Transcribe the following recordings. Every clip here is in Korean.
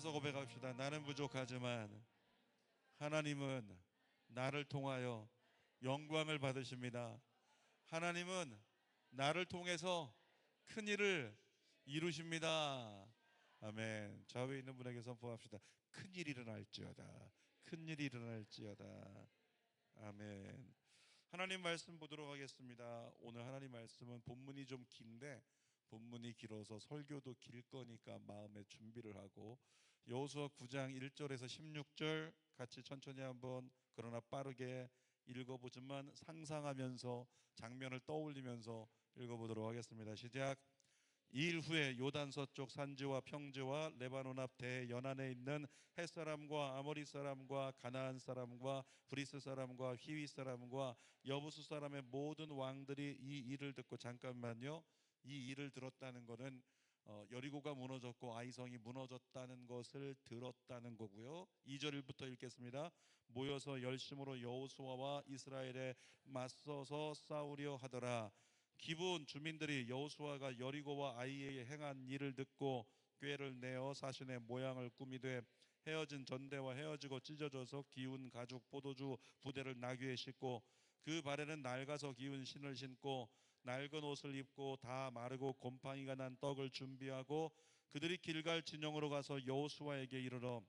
일어나서 고백합시다. 나는 부족하지만 하나님은 나를 통하여 영광을 받으십니다. 하나님은 나를 통해서 큰 일을 이루십니다. 아멘. 좌우에 있는 분에게 선포합시다. 큰 일이 일어날지어다. 큰 일이 일어날지어다. 아멘. 하나님 말씀 보도록 하겠습니다. 오늘 하나님 말씀은 본문이 좀 긴데, 본문이 길어서 설교도 길 거니까 마음의 준비를 하고, 여호수아 9장 1절에서 16절 같이 천천히 한번, 그러나 빠르게 읽어보지만 상상하면서 장면을 떠올리면서 읽어보도록 하겠습니다. 시작. 이일 후에 요단 서쪽 산지와 평지와 레바논 앞 대연안에 있는 헷사람과 아모리 사람과 가나안 사람과 브리스 사람과 히위 사람과 여부수 사람의 모든 왕들이 이 일을 듣고, 잠깐만요, 이 일을 들었다는 것은 여리고가 무너졌고 아이성이 무너졌다는 것을 들었다는 거고요. 2절부터 읽겠습니다. 모여서 열심으로 여호수아와 이스라엘에 맞서서 싸우려 하더라. 기브온 주민들이 여호수아가 여리고와 아이에 행한 일을 듣고 꾀를 내어 사신의 모양을 꾸미되 헤어진 전대와 헤어지고 찢어져서 기운 가죽 포도주 부대를 나귀에 싣고 그 발에는 낡아서 기운 신을 신고 낡은 옷을 입고 다 마르고 곰팡이가 난 떡을 준비하고 그들이 길갈 진영으로 가서 여호수아에게 이르러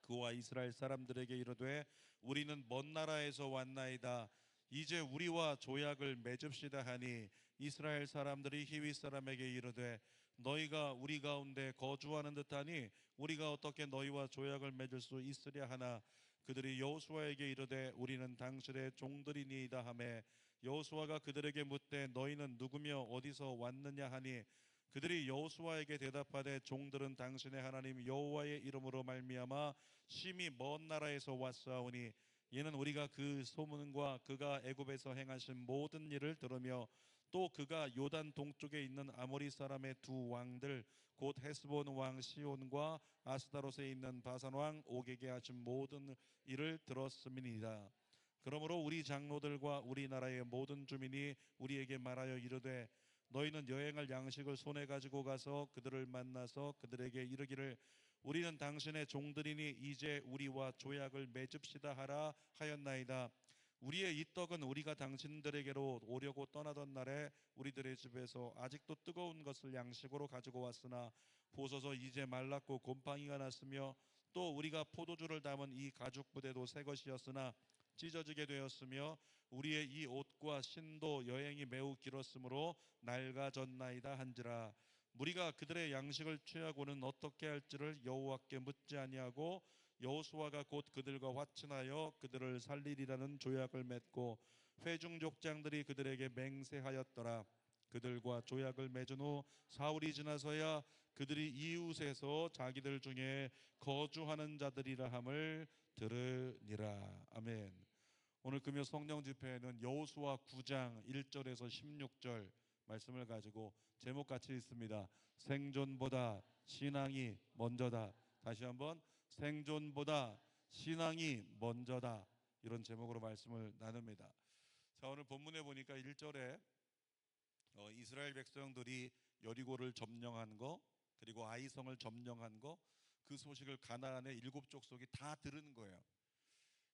그와 이스라엘 사람들에게 이르되 우리는 먼 나라에서 왔나이다. 이제 우리와 조약을 맺읍시다 하니 이스라엘 사람들이 히위 사람에게 이르되 너희가 우리 가운데 거주하는 듯하니 우리가 어떻게 너희와 조약을 맺을 수 있으랴 하나 그들이 여호수아에게 이르되 우리는 당신의 종들이니이다 하매 여호수아가 그들에게 묻되 너희는 누구며 어디서 왔느냐 하니 그들이 여호수아에게 대답하되 종들은 당신의 하나님 여호와의 이름으로 말미암아 심히 먼 나라에서 왔사오니 이는 우리가 그 소문과 그가 애굽에서 행하신 모든 일을 들으며 또 그가 요단 동쪽에 있는 아모리 사람의 두 왕들 곧 헤스본 왕 시온과 아스타롯에 있는 바산 왕 옥에게 하신 모든 일을 들었음이니이다. 그러므로 우리 장로들과 우리나라의 모든 주민이 우리에게 말하여 이르되 너희는 여행할 양식을 손에 가지고 가서 그들을 만나서 그들에게 이르기를 우리는 당신의 종들이니 이제 우리와 조약을 맺읍시다 하라 하였나이다. 우리의 이 떡은 우리가 당신들에게로 오려고 떠나던 날에 우리들의 집에서 아직도 뜨거운 것을 양식으로 가지고 왔으나 보소서 이제 말랐고 곰팡이가 났으며 또 우리가 포도주를 담은 이 가죽 부대도 새 것이었으나 찢어지게 되었으며 우리의 이 옷과 신도 여행이 매우 길었으므로 낡아졌나이다 한지라. 무리가 그들의 양식을 취하고는 어떻게 할지를 여호와께 묻지 아니하고 여호수아가 곧 그들과 화친하여 그들을 살리리라는 조약을 맺고 회중 족장들이 그들에게 맹세하였더라. 그들과 조약을 맺은 후 사흘이 지나서야 그들이 이웃에서 자기들 중에 거주하는 자들이라 함을 들으니라. 아멘. 오늘 금요 성령 집회에는 여호수아 9장 1절에서 16절 말씀을 가지고 제목 같이 있습니다. 생존보다 신앙이 먼저다. 다시 한번, 생존보다 신앙이 먼저다. 이런 제목으로 말씀을 나눕니다. 자, 오늘 본문에 보니까 1절에 이스라엘 백성들이 여리고를 점령한 거, 그리고 아이성을 점령한 거, 그 소식을 가나안의 7족속이 다 들은 거예요.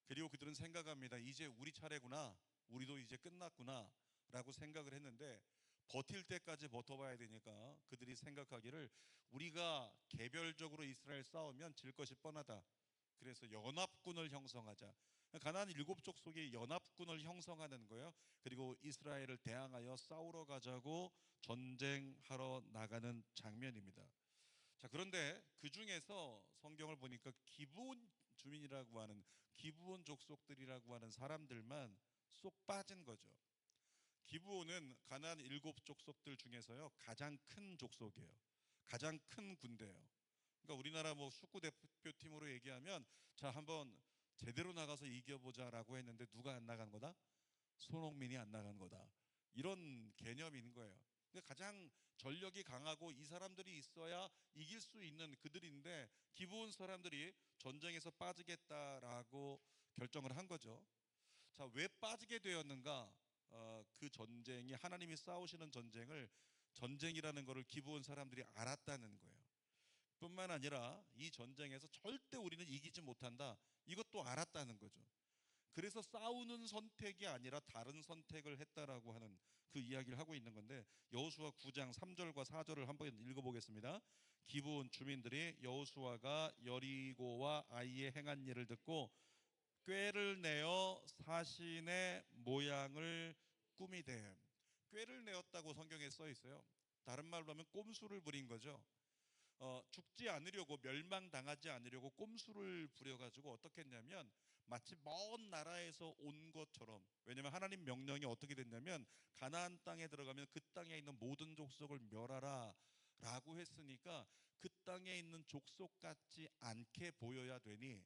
그리고 그들은 생각합니다. 이제 우리 차례구나, 우리도 이제 끝났구나 라고 생각을 했는데 버틸 때까지 버텨봐야 되니까 그들이 생각하기를 우리가 개별적으로 이스라엘 싸우면 질 것이 뻔하다. 그래서 연합군을 형성하자. 가나안 7족속이 연합군을 형성하는 거예요. 그리고 이스라엘을 대항하여 싸우러 가자고 전쟁하러 나가는 장면입니다. 자, 그런데 그 중에서 성경을 보니까 기브온 주민이라고 하는, 기브온 족속들이라고 하는 사람들만 쏙 빠진 거죠. 기브온은 가나안 7족속들 중에서요 가장 큰 족속이에요. 가장 큰 군대예요. 그러니까 우리나라 뭐 축구 대표팀으로 얘기하면 자, 한번 제대로 나가서 이겨보자라고 했는데 누가 안 나간 거다? 손흥민이 안 나간 거다. 이런 개념인 거예요. 그러니까 가장 전력이 강하고 이 사람들이 있어야 이길 수 있는 그들인데 기브온 사람들이 전쟁에서 빠지겠다라고 결정을 한 거죠. 자, 왜 빠지게 되었는가? 그 전쟁이 하나님이 싸우시는 전쟁을 전쟁이라는 것을 기브온 사람들이 알았다는 거예요. 뿐만 아니라 이 전쟁에서 절대 우리는 이기지 못한다, 이것도 알았다는 거죠. 그래서 싸우는 선택이 아니라 다른 선택을 했다라고 하는 그 이야기를 하고 있는 건데, 여호수아 9장 3절과 4절을 한번 읽어보겠습니다. 기브온 주민들이 여호수아가 여리고와 아이에 행한 일을 듣고 꾀를 내어 사신의 모양을 꾸미되. 꾀를 내었다고 성경에 써 있어요. 다른 말로 하면 꼼수를 부린 거죠. 죽지 않으려고, 멸망당하지 않으려고 꼼수를 부려가지고 어떻게 했냐면 마치 먼 나라에서 온 것처럼, 왜냐하면 하나님 명령이 어떻게 됐냐면 가나안 땅에 들어가면 그 땅에 있는 모든 족속을 멸하라 라고 했으니까 그 땅에 있는 족속 같지 않게 보여야 되니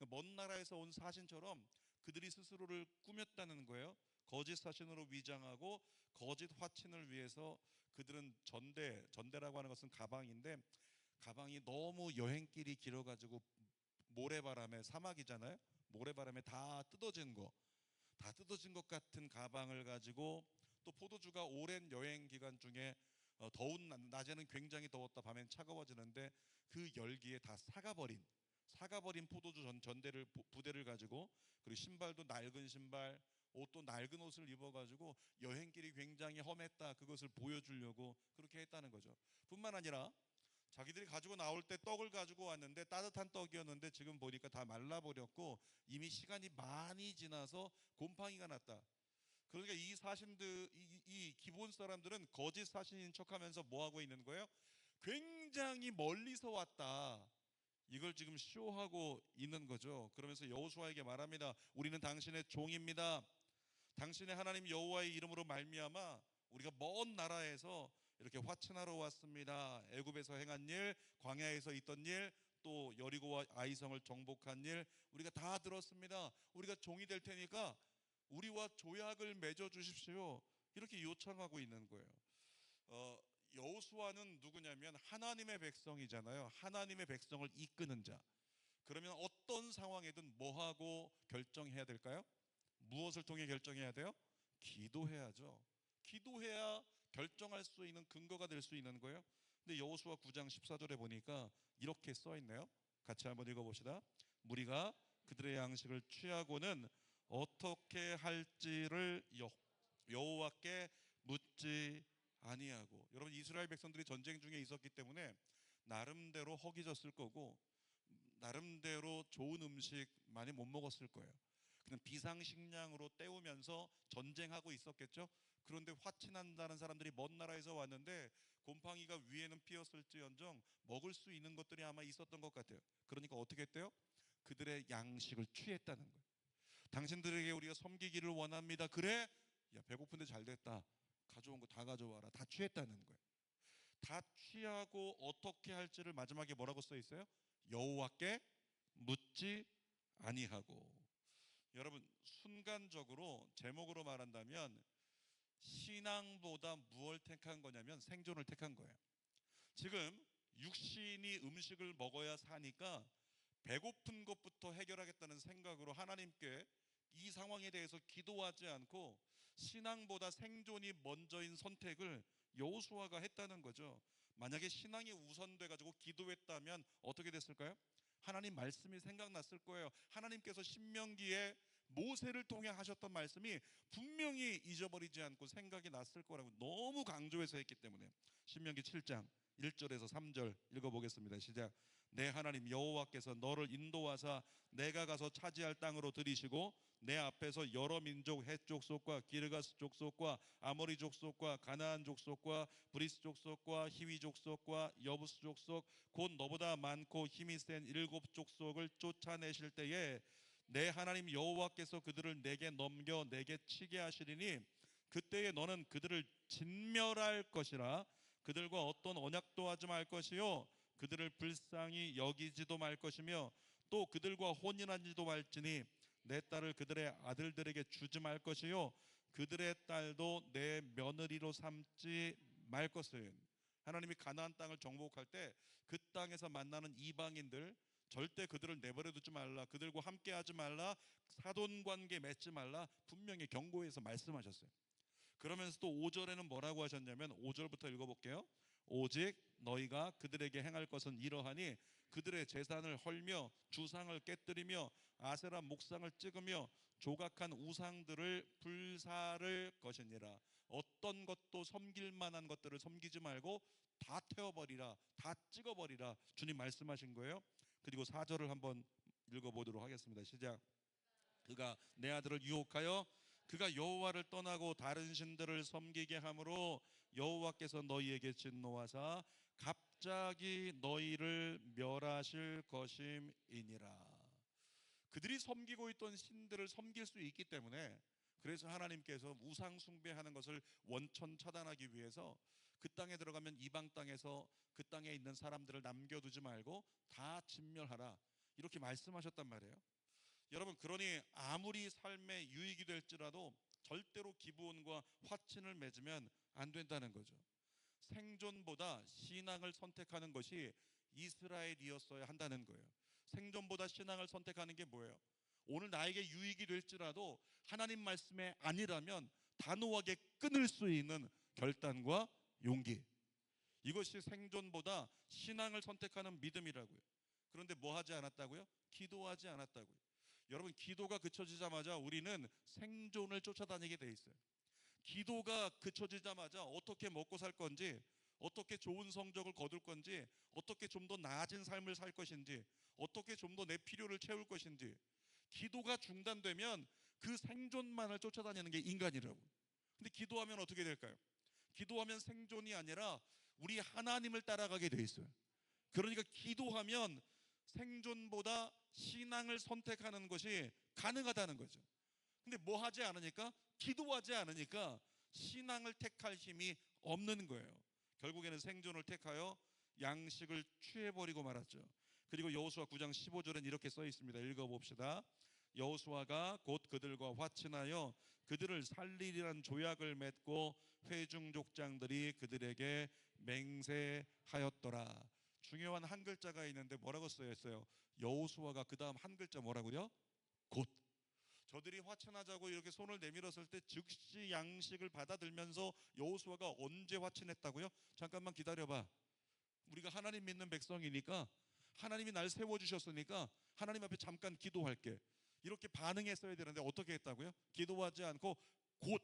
먼 나라에서 온 사신처럼 그들이 스스로를 꾸몄다는 거예요. 거짓 사신으로 위장하고 거짓 화친을 위해서 그들은 전대라고 하는 것은 가방인데, 가방이 너무 여행길이 길어가지고 모래바람에, 사막이잖아요, 모래바람에 다 뜯어진 것 같은 가방을 가지고, 또 포도주가 오랜 여행 기간 중에 더운 낮에는 굉장히 더웠다, 밤엔 차가워지는데 그 열기에 다 사가버린 포도주 전대를, 부대를 가지고, 그리고 신발도 낡은 신발, 옷도 낡은 옷을 입어가지고 여행길이 굉장히 험했다, 그것을 보여주려고 그렇게 했다는 거죠. 뿐만 아니라 자기들이 가지고 나올 때 떡을 가지고 왔는데 따뜻한 떡이었는데 지금 보니까 다 말라버렸고 이미 시간이 많이 지나서 곰팡이가 났다. 그러니까 이 사신들, 이 기본 사람들은 거짓 사신인 척하면서 뭐 하고 있는 거예요? 굉장히 멀리서 왔다, 이걸 지금 쇼하고 있는 거죠. 그러면서 여호수아에게 말합니다. 우리는 당신의 종입니다. 당신의 하나님 여호와의 이름으로 말미암아 우리가 먼 나라에서 이렇게 화친하러 왔습니다. 애굽에서 행한 일, 광야에서 있던 일, 또 여리고와 아이성을 정복한 일 우리가 다 들었습니다. 우리가 종이 될 테니까 우리와 조약을 맺어 주십시오, 이렇게 요청하고 있는 거예요. 여호수아는 누구냐면 하나님의 백성이잖아요. 하나님의 백성을 이끄는 자. 그러면 어떤 상황이든 뭐하고 결정해야 될까요? 무엇을 통해 결정해야 돼요? 기도해야죠. 기도해야 결정할 수 있는 근거가 될 수 있는 거예요. 근데 여호수아 9장 14절에 보니까 이렇게 써 있네요. 같이 한번 읽어봅시다. 무리가 그들의 양식을 취하고는 어떻게 할지를 여호와께 묻지 아니하고. 여러분, 이스라엘 백성들이 전쟁 중에 있었기 때문에 나름대로 허기졌을 거고 나름대로 좋은 음식 많이 못 먹었을 거예요. 그냥 비상식량으로 때우면서 전쟁하고 있었겠죠. 그런데 화친한다는 사람들이 먼 나라에서 왔는데 곰팡이가 위에는 피었을지언정 먹을 수 있는 것들이 아마 있었던 것 같아요. 그러니까 어떻게 했대요? 그들의 양식을 취했다는 거예요. 당신들에게 우리가 섬기기를 원합니다. 그래? 야, 배고픈데 잘 됐다, 가져온 거 다 가져와라. 다 취했다는 거예요. 다 취하고 어떻게 할지를 마지막에 뭐라고 써 있어요? 여호와께 묻지 아니하고. 여러분, 순간적으로 제목으로 말한다면 신앙보다 무엇을 택한 거냐면 생존을 택한 거예요. 지금 육신이 음식을 먹어야 사니까 배고픈 것부터 해결하겠다는 생각으로 하나님께 이 상황에 대해서 기도하지 않고 신앙보다 생존이 먼저인 선택을 여호수아가 했다는 거죠. 만약에 신앙이 우선돼 가지고 기도했다면 어떻게 됐을까요? 하나님 말씀이 생각났을 거예요. 하나님께서 신명기에 모세를 통해 하셨던 말씀이 분명히 잊어버리지 않고 생각이 났을 거라고 너무 강조해서 했기 때문에. 신명기 7장 1절에서 3절 읽어보겠습니다. 시작. 내 하나님 여호와께서 너를 인도하사 내가 가서 차지할 땅으로 들이시고 내 앞에서 여러 민족 헷 족속과 기르가스 족속과 아모리 족속과 가나안 족속과 브리스 족속과 히위 족속과 여부스 족속 곧 너보다 많고 힘이 센 7 족속을 쫓아내실 때에 내 하나님 여호와께서 그들을 내게 넘겨 내게 치게 하시리니 그때에 너는 그들을 진멸할 것이라. 그들과 어떤 언약도 하지 말 것이요 그들을 불쌍히 여기지도 말 것이며 또 그들과 혼인하지도 말지니 내 딸을 그들의 아들들에게 주지 말 것이요 그들의 딸도 내 며느리로 삼지 말 것을. 하나님이 가나안 땅을 정복할 때 그 땅에서 만나는 이방인들 절대 그들을 내버려 두지 말라, 그들과 함께 하지 말라, 사돈관계 맺지 말라 분명히 경고해서 말씀하셨어요. 그러면서 또 5절에는 뭐라고 하셨냐면 5절부터 읽어볼게요. 오직 너희가 그들에게 행할 것은 이러하니 그들의 재산을 헐며 주상을 깨뜨리며 아세라 목상을 찍으며 조각한 우상들을 불사를 것이니라. 어떤 것도 섬길 만한 것들을 섬기지 말고 다 태워버리라, 다 찍어버리라, 주님 말씀하신 거예요. 그리고 4절을 한번 읽어보도록 하겠습니다. 시작. 그가 내 아들을 유혹하여 그가 여호와를 떠나고 다른 신들을 섬기게 함으로 여호와께서 너희에게 진노하사 갑자기 너희를 멸하실 것임이니라. 그들이 섬기고 있던 신들을 섬길 수 있기 때문에, 그래서 하나님께서 우상 숭배하는 것을 원천 차단하기 위해서 그 땅에 들어가면 이방 땅에서 그 땅에 있는 사람들을 남겨두지 말고 다 진멸하라, 이렇게 말씀하셨단 말이에요. 여러분, 그러니 아무리 삶에 유익이 될지라도 절대로 기브온과 화친을 맺으면 안 된다는 거죠. 생존보다 신앙을 선택하는 것이 이스라엘이었어야 한다는 거예요. 생존보다 신앙을 선택하는 게 뭐예요? 오늘 나에게 유익이 될지라도 하나님 말씀에 아니라면 단호하게 끊을 수 있는 결단과 용기, 이것이 생존보다 신앙을 선택하는 믿음이라고요. 그런데 뭐 하지 않았다고요? 기도하지 않았다고요. 여러분, 기도가 그쳐지자마자 우리는 생존을 쫓아다니게 돼 있어요. 기도가 그쳐지자마자 어떻게 먹고 살 건지, 어떻게 좋은 성적을 거둘 건지, 어떻게 좀 더 나아진 삶을 살 것인지, 어떻게 좀 더 내 필요를 채울 것인지, 기도가 중단되면 그 생존만을 쫓아다니는 게 인간이라고. 근데 기도하면 어떻게 될까요? 기도하면 생존이 아니라 우리 하나님을 따라가게 돼 있어요. 그러니까 기도하면 생존보다 신앙을 선택하는 것이 가능하다는 거죠. 근데 뭐 하지 않으니까, 기도하지 않으니까 신앙을 택할 힘이 없는 거예요. 결국에는 생존을 택하여 양식을 취해버리고 말았죠. 그리고 여호수아 9장 15절엔 이렇게 써 있습니다. 읽어봅시다. 여호수아가 곧 그들과 화친하여 그들을 살리리란 조약을 맺고 회중 족장들이 그들에게 맹세하였더라. 중요한 한 글자가 있는데 뭐라고 쓰여 있어요? 여호수아가 그 다음 한 글자 뭐라고요? 곧. 저들이 화친하자고 이렇게 손을 내밀었을 때 즉시 양식을 받아들면서 여호수아가 언제 화친했다고요? 잠깐만 기다려봐. 우리가 하나님 믿는 백성이니까, 하나님이 날 세워주셨으니까 하나님 앞에 잠깐 기도할게, 이렇게 반응했어야 되는데 어떻게 했다고요? 기도하지 않고 곧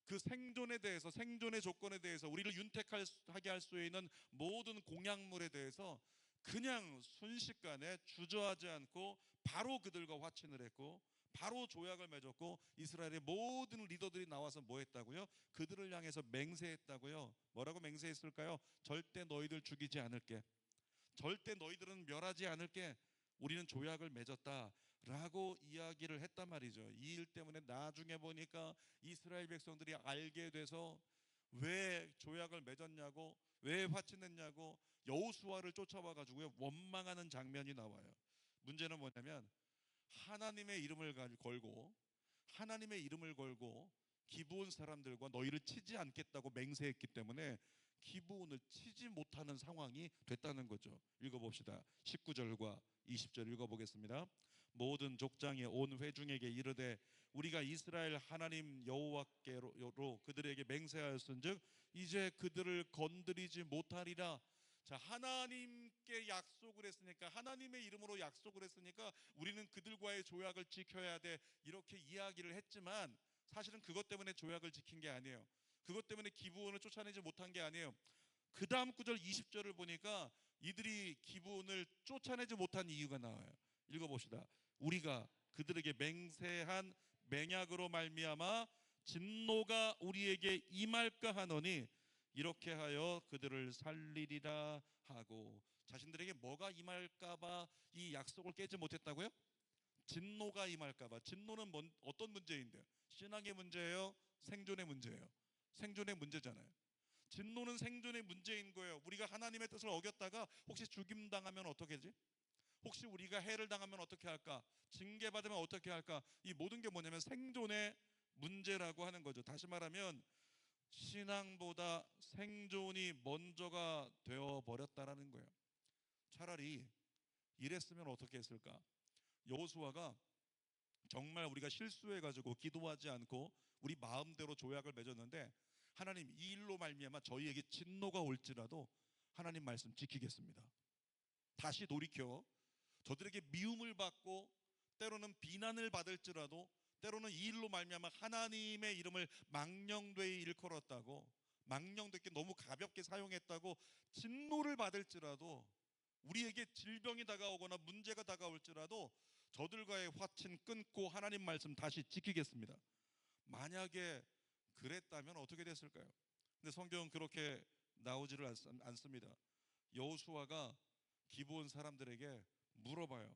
그 생존에 대해서, 생존의 조건에 대해서, 우리를 윤택하게 할 수 있는 모든 공약물에 대해서 그냥 순식간에 주저하지 않고 바로 그들과 화친을 했고 바로 조약을 맺었고, 이스라엘의 모든 리더들이 나와서 뭐 했다고요? 그들을 향해서 맹세했다고요. 뭐라고 맹세했을까요? 절대 너희들 죽이지 않을게, 절대 너희들은 멸하지 않을게, 우리는 조약을 맺었다라고 이야기를 했단 말이죠. 이 일 때문에 나중에 보니까 이스라엘 백성들이 알게 돼서 왜 조약을 맺었냐고, 왜 화친했냐고 여호수아를 쫓아와 가지고요 원망하는 장면이 나와요. 문제는 뭐냐면, 하나님의 이름을 걸고, 하나님의 이름을 걸고 기브온 사람들과 너희를 치지 않겠다고 맹세했기 때문에 기브온을 치지 못하는 상황이 됐다는 거죠. 읽어봅시다. 19절과 20절 읽어보겠습니다. 모든 족장이 온 회중에게 이르되 우리가 이스라엘 하나님 여호와께로 그들에게 맹세하였은즉 이제 그들을 건드리지 못하리라. 자, 하나님께 약속을 했으니까, 하나님의 이름으로 약속을 했으니까 우리는 그들과의 조약을 지켜야 돼, 이렇게 이야기를 했지만 사실은 그것 때문에 조약을 지킨 게 아니에요. 그것 때문에 기브온을 쫓아내지 못한 게 아니에요. 그 다음 구절 20절을 보니까 이들이 기브온을 쫓아내지 못한 이유가 나와요. 읽어봅시다. 우리가 그들에게 맹세한 맹약으로 말미암아 진노가 우리에게 임할까 하노니 이렇게 하여 그들을 살리리라 하고. 자신들에게 뭐가 임할까봐 이 약속을 깨지 못했다고요? 진노가 임할까봐. 진노는 어떤 문제인데요? 신앙의 문제예요? 생존의 문제예요? 생존의 문제잖아요. 진노는 생존의 문제인 거예요. 우리가 하나님의 뜻을 어겼다가 혹시 죽임 당하면 어떻게 하지? 혹시 우리가 해를 당하면 어떻게 할까? 징계받으면 어떻게 할까? 이 모든 게 뭐냐면 생존의 문제라고 하는 거죠. 다시 말하면 신앙보다 생존이 먼저가 되어버렸다라는 거예요. 차라리 이랬으면 어떻게 했을까? 여호수아가 정말 우리가 실수해가지고 기도하지 않고 우리 마음대로 조약을 맺었는데 하나님, 이 일로 말미암아 저희에게 진노가 올지라도 하나님 말씀 지키겠습니다. 다시 돌이켜 저들에게 미움을 받고 때로는 비난을 받을지라도, 때로는 이 일로 말미암아 하나님의 이름을 망령되이 일컬었다고, 망령되게 너무 가볍게 사용했다고 진노를 받을지라도, 우리에게 질병이 다가오거나 문제가 다가올지라도 저들과의 화친 끊고 하나님 말씀 다시 지키겠습니다. 만약에 그랬다면 어떻게 됐을까요? 근데 성경은 그렇게 나오지를 않습니다. 여호수아가 기브온 사람들에게 물어봐요.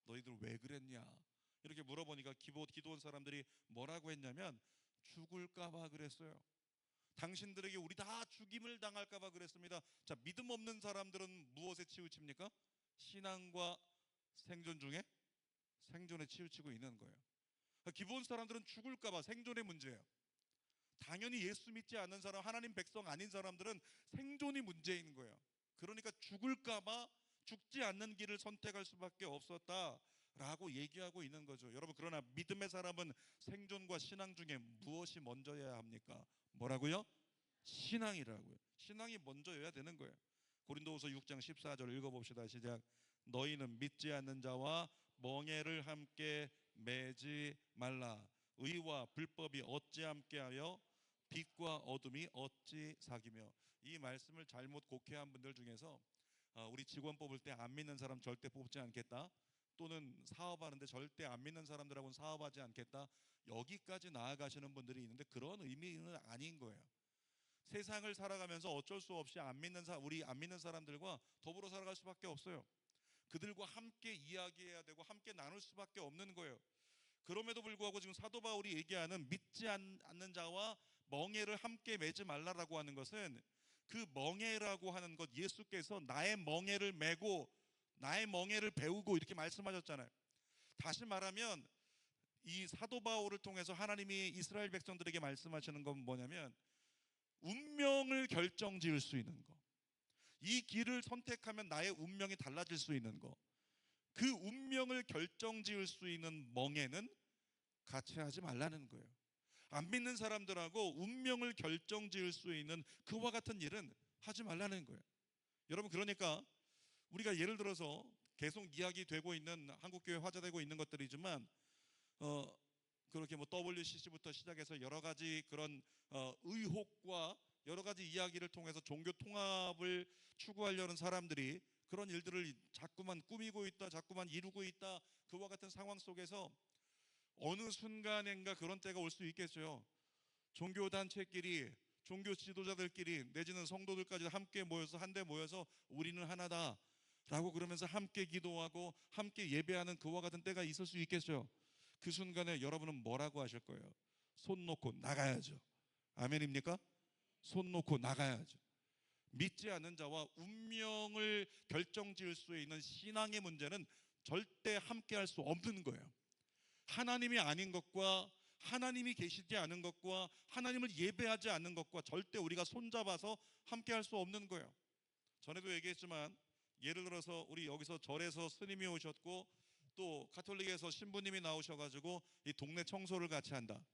너희들 왜 그랬냐? 이렇게 물어보니까 기브온 사람들이 뭐라고 했냐면 죽을까 봐 그랬어요. 당신들에게 우리 다 죽임을 당할까 봐 그랬습니다. 자, 믿음 없는 사람들은 무엇에 치우칩니까? 신앙과 생존 중에 생존에 치우치고 있는 거예요. 기브온 사람들은 죽을까 봐 생존의 문제예요. 당연히 예수 믿지 않는 사람, 하나님 백성 아닌 사람들은 생존이 문제인 거예요. 그러니까 죽을까 봐 죽지 않는 길을 선택할 수밖에 없었다라고 얘기하고 있는 거죠. 여러분, 그러나 믿음의 사람은 생존과 신앙 중에 무엇이 먼저여야 합니까? 뭐라고요? 신앙이라고요. 신앙이 먼저여야 되는 거예요. 고린도후서 6장 14절 읽어봅시다. 시작. 너희는 믿지 않는 자와 멍에를 함께 매지 말라. 의와 불법이 어찌 함께하여 빛과 어둠이 어찌 사귀며. 이 말씀을 잘못 곡해한 분들 중에서 우리 직원 뽑을 때 안 믿는 사람 절대 뽑지 않겠다, 또는 사업하는데 절대 안 믿는 사람들하고는 사업하지 않겠다, 여기까지 나아가시는 분들이 있는데 그런 의미는 아닌 거예요. 세상을 살아가면서 어쩔 수 없이 우리 안 믿는 사람들과 더불어 살아갈 수밖에 없어요. 그들과 함께 이야기해야 되고 함께 나눌 수밖에 없는 거예요. 그럼에도 불구하고 지금 사도 바울이 얘기하는 믿지 않는 자와 멍에를 함께 매지 말라라고 하는 것은, 그 멍에라고 하는 것, 예수께서 나의 멍에를 메고 나의 멍에를 배우고 이렇게 말씀하셨잖아요. 다시 말하면 이 사도 바울을 통해서 하나님이 이스라엘 백성들에게 말씀하시는 건 뭐냐면, 운명을 결정지을 수 있는 거, 이 길을 선택하면 나의 운명이 달라질 수 있는 거, 그 운명을 결정지을 수 있는 멍에는 같이 하지 말라는 거예요. 안 믿는 사람들하고 운명을 결정지을 수 있는 그와 같은 일은 하지 말라는 거예요. 여러분, 그러니까 우리가 예를 들어서 계속 이야기되고 있는, 한국교회 화제되고 있는 것들이지만 그렇게 뭐 WCC부터 시작해서 여러 가지 그런 의혹과 여러 가지 이야기를 통해서 종교 통합을 추구하려는 사람들이 그런 일들을 자꾸만 꾸미고 있다, 자꾸만 이루고 있다. 그와 같은 상황 속에서 어느 순간인가 그런 때가 올 수 있겠어요. 종교단체끼리, 종교 지도자들끼리, 내지는 성도들까지 함께 모여서, 한데 모여서 우리는 하나다 라고 그러면서 함께 기도하고 함께 예배하는 그와 같은 때가 있을 수 있겠어요. 그 순간에 여러분은 뭐라고 하실 거예요? 손 놓고 나가야죠. 아멘입니까? 손 놓고 나가야죠. 믿지 않는 자와 운명을 결정지을 수 있는 신앙의 문제는 절대 함께 할 수 없는 거예요. 하나님이 아닌 것과 하나님이 계시지 않은 것과 하나님을 예배하지 않는 것과 절대 우리가 손잡아서 함께 할 수 없는 거예요. 전에도 얘기했지만, 예를 들어서 우리 여기서 절에서 스님이 오셨고 또 가톨릭에서 신부님이 나오셔가지고 이 동네 청소를 같이 한다,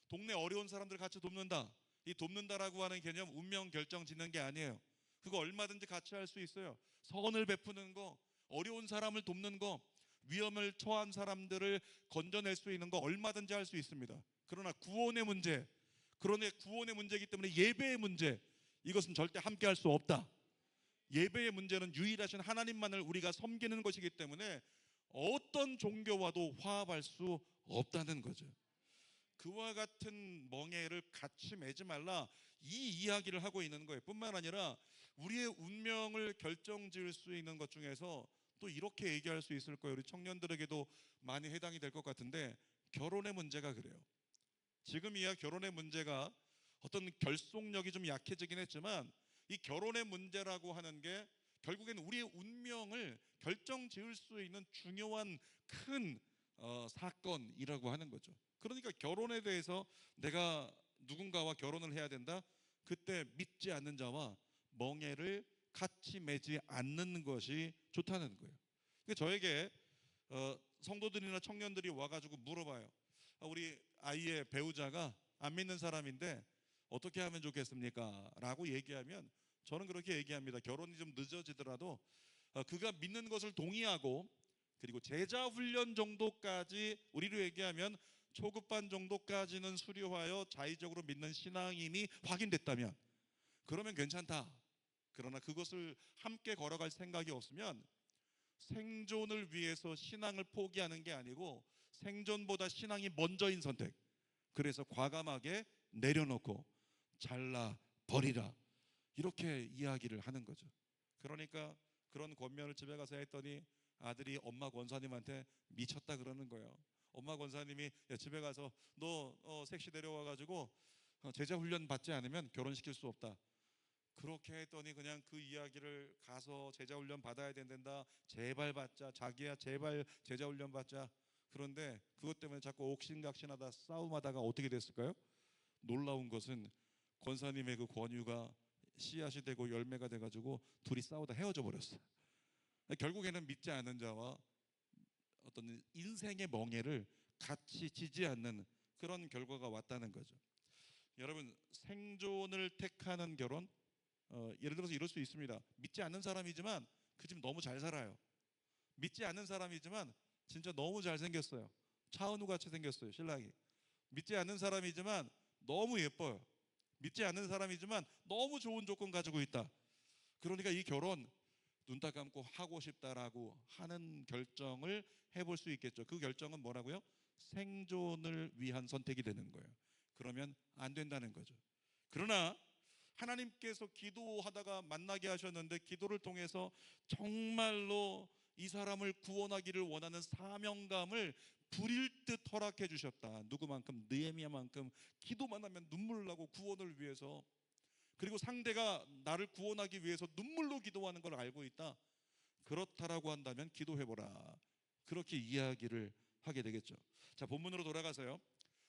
동네 어려운 사람들 같이 돕는다. 이 돕는다라고 하는 개념, 운명 결정 짓는 게 아니에요. 그거 얼마든지 같이 할 수 있어요. 선을 베푸는 거, 어려운 사람을 돕는 거, 위험을 처한 사람들을 건져낼 수 있는 거 얼마든지 할 수 있습니다. 그러나 구원의 문제, 그러나 구원의 문제이기 때문에 예배의 문제, 이것은 절대 함께 할 수 없다. 예배의 문제는 유일하신 하나님만을 우리가 섬기는 것이기 때문에 어떤 종교와도 화합할 수 없다는 거죠. 그와 같은 멍에를 같이 매지 말라, 이 이야기를 하고 있는 거예요. 뿐만 아니라 우리의 운명을 결정지을 수 있는 것 중에서 또 이렇게 얘기할 수 있을 거예요. 우리 청년들에게도 많이 해당이 될 것 같은데, 결혼의 문제가 그래요. 지금이야 결혼의 문제가 어떤 결속력이 좀 약해지긴 했지만, 이 결혼의 문제라고 하는 게 결국엔 우리의 운명을 결정지을 수 있는 중요한 큰 사건이라고 하는 거죠. 그러니까 결혼에 대해서 내가 누군가와 결혼을 해야 된다, 그때 믿지 않는 자와 멍에를 같이 매지 않는 것이 좋다는 거예요. 그러니까 저에게 성도들이나 청년들이 와가지고 물어봐요. 우리 아이의 배우자가 안 믿는 사람인데 어떻게 하면 좋겠습니까? 라고 얘기하면 저는 그렇게 얘기합니다. 결혼이 좀 늦어지더라도 그가 믿는 것을 동의하고, 그리고 제자 훈련 정도까지, 우리로 얘기하면 초급반 정도까지는 수료하여 자의적으로 믿는 신앙임이 확인됐다면 그러면 괜찮다. 그러나 그것을 함께 걸어갈 생각이 없으면 생존을 위해서 신앙을 포기하는 게 아니고 생존보다 신앙이 먼저인 선택, 그래서 과감하게 내려놓고 잘라 버리라, 이렇게 이야기를 하는 거죠. 그러니까 그런 권면을 집에 가서 했더니 아들이 엄마 권사님한테 미쳤다 그러는 거예요. 엄마 권사님이 야, 집에 가서 너 색시 데려와가지고 제자 훈련 받지 않으면 결혼시킬 수 없다. 그렇게 했더니 그냥 그 이야기를 가서 제자 훈련 받아야 된다. 제발 받자. 자기야 제발 제자 훈련 받자. 그런데 그것 때문에 자꾸 옥신각신하다 싸움하다가 어떻게 됐을까요? 놀라운 것은 권사님의 그 권유가 씨앗이 되고 열매가 돼가지고 둘이 싸우다 헤어져 버렸어요. 결국에는 믿지 않는 자와 어떤 인생의 멍에를 같이 지지 않는 그런 결과가 왔다는 거죠. 여러분, 생존을 택하는 결혼, 예를 들어서 이럴 수 있습니다. 믿지 않는 사람이지만 그 집 너무 잘 살아요. 믿지 않는 사람이지만 진짜 너무 잘생겼어요. 차은우 같이 생겼어요, 신랑이. 믿지 않는 사람이지만 너무 예뻐요. 믿지 않는 사람이지만 너무 좋은 조건 가지고 있다. 그러니까 이 결혼 눈 딱 감고 하고 싶다라고 하는 결정을 해볼 수 있겠죠. 그 결정은 뭐라고요? 생존을 위한 선택이 되는 거예요. 그러면 안 된다는 거죠. 그러나 하나님께서 기도하다가 만나게 하셨는데 기도를 통해서 정말로 이 사람을 구원하기를 원하는 사명감을 부릴 듯 허락해 주셨다. 누구만큼? 느헤미야만큼 기도만 하면 눈물 나고 구원을 위해서, 그리고 상대가 나를 구원하기 위해서 눈물로 기도하는 걸 알고 있다. 그렇다라고 한다면 기도해보라. 그렇게 이야기를 하게 되겠죠. 자, 본문으로 돌아가서요.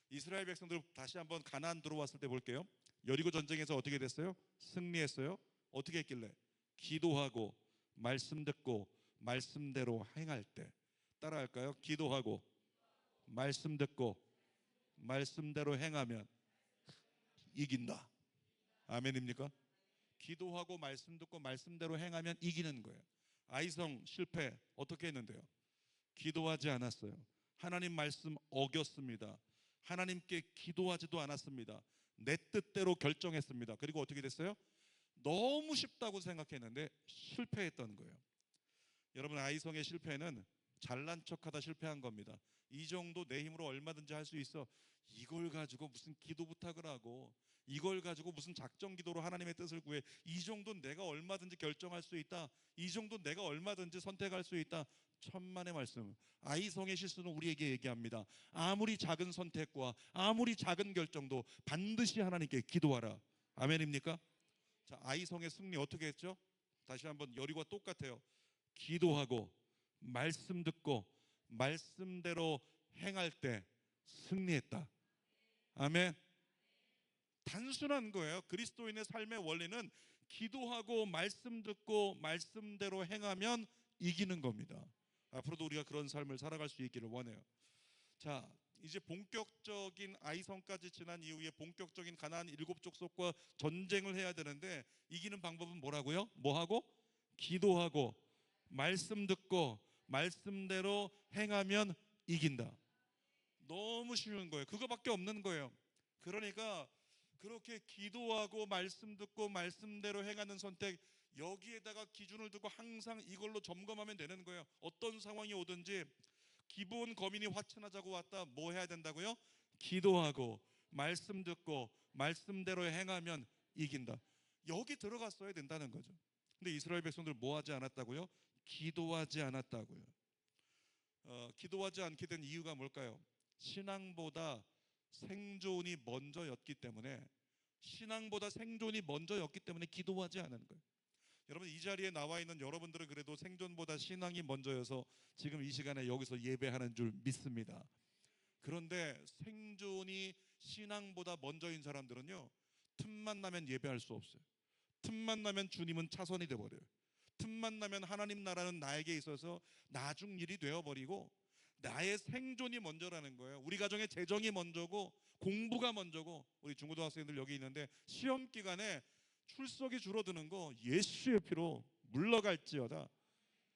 이스라엘 백성들 다시 한번 가나안 들어왔을 때 볼게요. 여리고 전쟁에서 어떻게 됐어요? 승리했어요. 어떻게 했길래? 기도하고 말씀 듣고 말씀대로 행할 때. 따라할까요? 기도하고 말씀 듣고 말씀대로 행하면 이긴다. 아멘입니까? 기도하고 말씀 듣고 말씀대로 행하면 이기는 거예요. 아이성 실패 어떻게 했는데요? 기도하지 않았어요. 하나님 말씀 어겼습니다. 하나님께 기도하지도 않았습니다. 내 뜻대로 결정했습니다. 그리고 어떻게 됐어요? 너무 쉽다고 생각했는데 실패했던 거예요. 여러분, 아이성의 실패는 잘난 척하다 실패한 겁니다. 이 정도 내 힘으로 얼마든지 할 수 있어. 이걸 가지고 무슨 기도 부탁을 하고, 이걸 가지고 무슨 작정 기도로 하나님의 뜻을 구해. 이 정도는 내가 얼마든지 결정할 수 있다. 이 정도는 내가 얼마든지 선택할 수 있다. 천만의 말씀. 아이성의 실수는 우리에게 얘기합니다. 아무리 작은 선택과 아무리 작은 결정도 반드시 하나님께 기도하라. 아멘입니까? 자, 아이성의 승리 어떻게 했죠? 다시 한번 여리고와 똑같아요. 기도하고 말씀 듣고 말씀대로 행할 때 승리했다. 아멘. 단순한 거예요. 그리스도인의 삶의 원리는 기도하고 말씀 듣고 말씀대로 행하면 이기는 겁니다. 앞으로도 우리가 그런 삶을 살아갈 수 있기를 원해요. 자, 이제 본격적인 아이성까지 지난 이후에 본격적인 가나안 7족속과 전쟁을 해야 되는데 이기는 방법은 뭐라고요? 뭐하고? 기도하고 말씀 듣고 말씀대로 행하면 이긴다. 너무 쉬운 거예요. 그거밖에 없는 거예요. 그러니까 그렇게 기도하고 말씀 듣고 말씀대로 행하는 선택, 여기에다가 기준을 두고 항상 이걸로 점검하면 되는 거예요. 어떤 상황이 오든지 기본 거민이 화친하자고 왔다, 뭐 해야 된다고요? 기도하고 말씀 듣고 말씀대로 행하면 이긴다. 여기 들어갔어야 된다는 거죠. 근데 이스라엘 백성들 뭐 하지 않았다고요? 기도하지 않았다고요. 기도하지 않게 된 이유가 뭘까요? 신앙보다 생존이 먼저였기 때문에, 신앙보다 생존이 먼저였기 때문에 기도하지 않은 거예요. 여러분, 이 자리에 나와 있는 여러분들은 그래도 생존보다 신앙이 먼저여서 지금 이 시간에 여기서 예배하는 줄 믿습니다. 그런데 생존이 신앙보다 먼저인 사람들은요, 틈만 나면 예배할 수 없어요. 틈만 나면 주님은 차선이 돼버려요. 틈만 나면 하나님 나라는 나에게 있어서 나중 일이 되어버리고, 나의 생존이 먼저라는 거예요. 우리 가정의 재정이 먼저고 공부가 먼저고, 우리 중고등학생들 여기 있는데 시험 기간에 출석이 줄어드는 거 예수의 피로 물러갈지어다.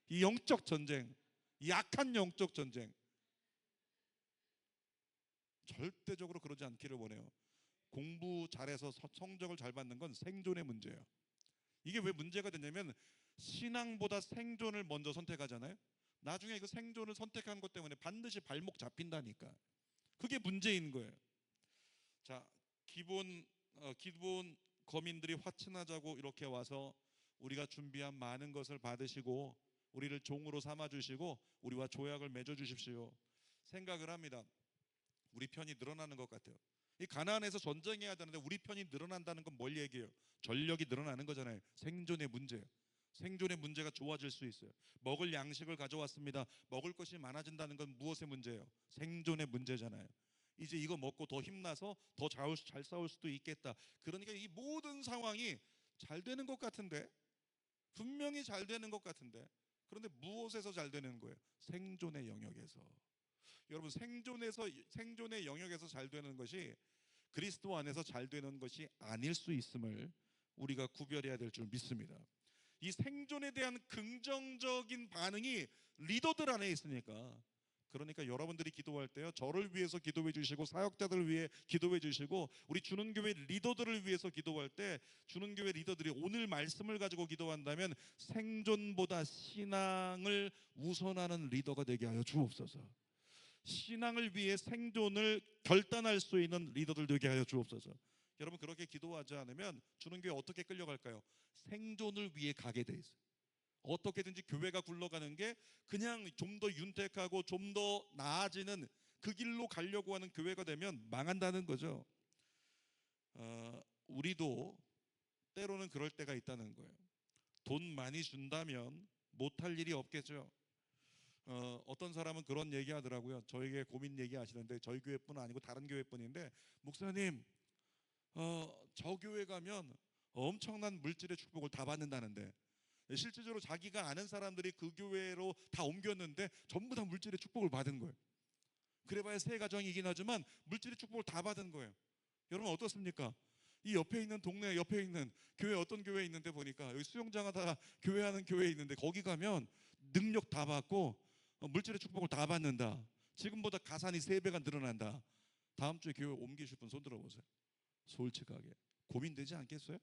이 영적 전쟁, 이 약한 영적 전쟁, 절대적으로 그러지 않기를 원해요. 공부 잘해서 성적을 잘 받는 건 생존의 문제예요. 이게 왜 문제가 되냐면 신앙보다 생존을 먼저 선택하잖아요. 나중에 그 생존을 선택한 것 때문에 반드시 발목 잡힌다니까. 그게 문제인 거예요. 자, 기본 거민들이 화친하자고 이렇게 와서 우리가 준비한 많은 것을 받으시고 우리를 종으로 삼아 주시고 우리와 조약을 맺어 주십시오. 생각을 합니다. 우리 편이 늘어나는 것 같아요. 이 가나안에서 전쟁해야 되는데 우리 편이 늘어난다는 건 뭘 얘기해요? 전력이 늘어나는 거잖아요. 생존의 문제예요. 생존의 문제가 좋아질 수 있어요. 먹을 양식을 가져왔습니다. 먹을 것이 많아진다는 건 무엇의 문제예요? 생존의 문제잖아요. 이제 이거 먹고 더 힘나서 더 잘 싸울 수도 있겠다. 그러니까 이 모든 상황이 잘 되는 것 같은데, 분명히 잘 되는 것 같은데, 그런데 무엇에서 잘 되는 거예요? 생존의 영역에서. 여러분, 생존의 영역에서 잘 되는 것이 그리스도 안에서 잘 되는 것이 아닐 수 있음을 우리가 구별해야 될 줄 믿습니다. 이 생존에 대한 긍정적인 반응이 리더들 안에 있으니까, 그러니까 여러분들이 기도할 때요, 저를 위해서 기도해 주시고 사역자들을 위해 기도해 주시고 우리 주는교회 리더들을 위해서 기도할 때 주는교회 리더들이 오늘 말씀을 가지고 기도한다면 생존보다 신앙을 우선하는 리더가 되게 하여 주옵소서. 신앙을 위해 생존을 결단할 수 있는 리더들 되게 하여 주옵소서. 여러분, 그렇게 기도하지 않으면 주는교회 어떻게 끌려갈까요? 생존을 위해 가게 돼 있어요. 어떻게든지 교회가 굴러가는 게 그냥 좀 더 윤택하고 좀 더 나아지는 그 길로 가려고 하는 교회가 되면 망한다는 거죠. 우리도 때로는 그럴 때가 있다는 거예요. 돈 많이 준다면 못할 일이 없겠죠. 어떤 사람은 그런 얘기 하더라고요. 저에게 고민 얘기 하시는데, 저희 교회뿐 아니고 다른 교회뿐인데, 목사님, 저 교회 가면 엄청난 물질의 축복을 다 받는다는데, 실질적으로 자기가 아는 사람들이 그 교회로 다 옮겼는데 전부 다 물질의 축복을 받은 거예요. 그래봐야 세 가정이긴 하지만 물질의 축복을 다 받은 거예요. 여러분 어떻습니까? 이 옆에 있는 동네 옆에 있는 교회, 어떤 교회에 있는데 보니까 여기 수영장 하다가 교회하는 교회에 있는데 거기 가면 능력 다 받고 물질의 축복을 다 받는다. 지금보다 가산이 3배가 늘어난다. 다음 주에 교회 옮기실 분 손 들어보세요. 솔직하게 고민되지 않겠어요?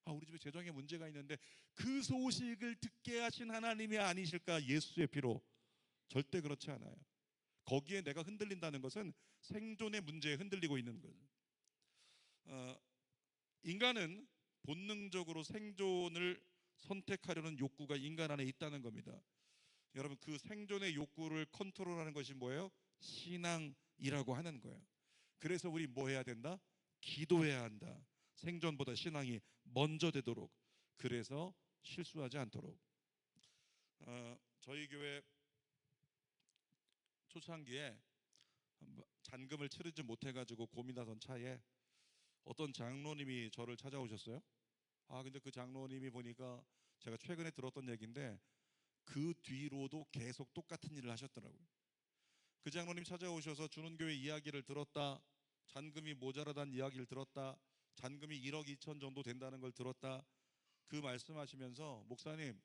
우리 집에 재정에 문제가 있는데 그 소식을 듣게 하신 하나님이 아니실까? 예수의 피로. 절대 그렇지 않아요. 거기에 내가 흔들린다는 것은 생존의 문제에 흔들리고 있는 거예요. 인간은 본능적으로 생존을 선택하려는 욕구가 인간 안에 있다는 겁니다. 여러분, 그 생존의 욕구를 컨트롤하는 것이 뭐예요? 신앙이라고 하는 거예요. 그래서 우리 뭐 해야 된다? 기도해야 한다. 생존보다 신앙이 먼저 되도록. 그래서 실수하지 않도록. 저희 교회 초창기에 잔금을 치르지 못해가지고 고민하던 차에 어떤 장로님이 저를 찾아오셨어요. 근데 그 장로님이 보니까 제가 최근에 들었던 얘기인데 그 뒤로도 계속 똑같은 일을 하셨더라고요. 그 장로님 찾아오셔서 주는교회 이야기를 들었다, 잔금이 모자라다는 이야기를 들었다, 잔금이 1억 2천 정도 된다는 걸 들었다. 그 말씀하시면서, 목사님,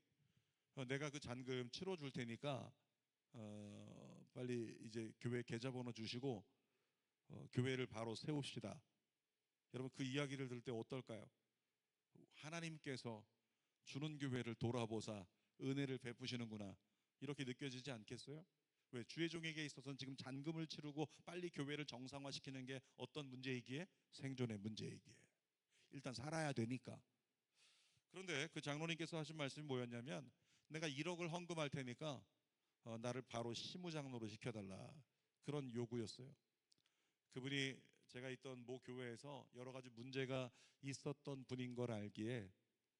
내가 그 잔금 치러줄 테니까 빨리 이제 교회 계좌번호 주시고 교회를 바로 세웁시다. 여러분, 그 이야기를 들을 때 어떨까요? 하나님께서 주는 교회를 돌아보사 은혜를 베푸시는구나, 이렇게 느껴지지 않겠어요? 왜? 주의 종에게 있어서는 지금 잔금을 치르고 빨리 교회를 정상화시키는 게 어떤 문제이기에? 생존의 문제이기에. 일단 살아야 되니까. 그런데 그 장로님께서 하신 말씀이 뭐였냐면, 내가 1억을 헌금할 테니까 나를 바로 시무장로로 시켜달라, 그런 요구였어요. 그분이 제가 있던 모 교회에서 여러 가지 문제가 있었던 분인 걸 알기에